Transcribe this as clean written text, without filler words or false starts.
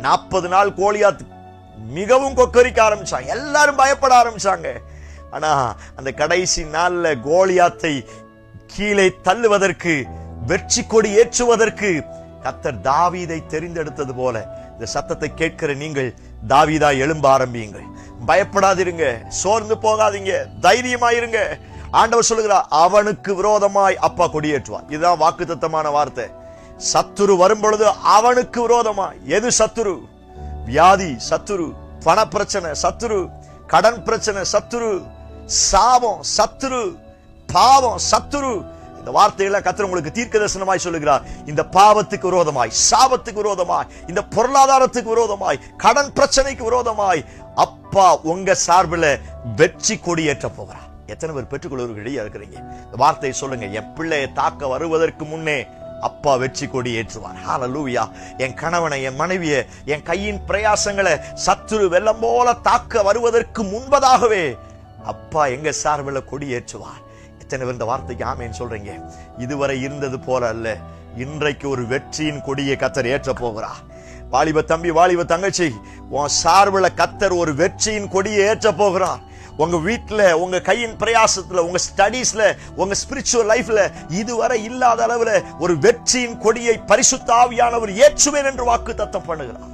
40 நாள் கோலியாத் மிகவும் கொக்கரிக்க ஆரம்பிச்சாங்க. எல்லாரும் பயப்பட ஆரம்பிச்சாங்க. ஆனா அந்த கடைசி நாள்ல கோலியாத்தை கீழே தள்ளுவதற்கு, வெற்றி கொடி ஏற்றுவதற்கு கர்த்தர் தாவீதை தெரிந்தெடுத்தது போல இந்த சத்தத்தை கேட்கிற நீங்கள் தாவீதா எழும்ப ஆரம்பியுங்கள். பயப்படாதிருங்க, சோர்ந்து போகாதீங்க, தைரியமாயிருங்க. ஆண்டவர் சொல்லுகிறார், அவனுக்கு விரோதமாய் அப்பா கொடியேற்றுவார். இதுதான் வாக்குத்தத்தமான வார்த்தை. சத்துரு வரும் பொழுது அவனுக்கு விரோதமாய். எது சத்துரு? வியாதி சத்துரு, பண பிரச்சனை சத்துரு, கடன் பிரச்சனை சத்துரு, சாபம் சத்துரு, பாவம் சத்துரு. இந்த வார்த்தைகளை கர்த்தர் உங்களுக்கு தீர்க்க தரிசனமாய் சொல்லுகிறார். இந்த பாவத்துக்கு விரோதமாய், சாபத்துக்கு விரோதமாய், இந்த பொருளாதாரத்துக்கு விரோதமாய், கடன் பிரச்சனைக்கு விரோதமாய் அப்பா உங்க சார்பில் வெற்றி கொடி ஏற்ற போகிறார். எத்தனை பேர் பெற்றுக்கொள்வதற்கு ரெடியா இருக்கிறீங்க? இந்த வார்த்தையை சொல்லுங்க. என் பிள்ளையை தாக்க வருவதற்கு முன்னே அப்பா வெற்றி கொடி ஏற்றுவார். ஹல்லேலூயா. என் கணவனை, என் மனைவியை, என் கையின் பிரயாசங்களை சத்துரு வெள்ளம் போல தாக்க வருவதற்கு முன்பதாகவே அப்பா எங்க சார்பில் கொடி ஏற்றுவார். எத்தனை பேர் இந்த வார்த்தைக்கு ஆமேன்னு சொல்றீங்க? இதுவரை இருந்தது போல அல்ல, இன்றைக்கு ஒரு வெற்றியின் கொடியை கர்த்தர் ஏற்ற போகிறார். வாலிப தம்பி, வாலிப தங்கச்சி, உன் சார்பில் கர்த்தர் ஒரு வெற்றியின் கொடியை ஏற்ற போகிறார். உங்க வீட்டுல, உங்க கையின் பிரயாசத்துல, உங்க ஸ்டடீஸ்ல, உங்க ஸ்பிரிச்சுவல் லைஃப்ல இதுவரை இல்லாத அளவுல ஒரு வெற்றியின் கொடியை பரிசுத்த ஆவியானவர் ஏற்றுவேன் என்று வாக்குத்தத்தம் பண்ணுகிறார்.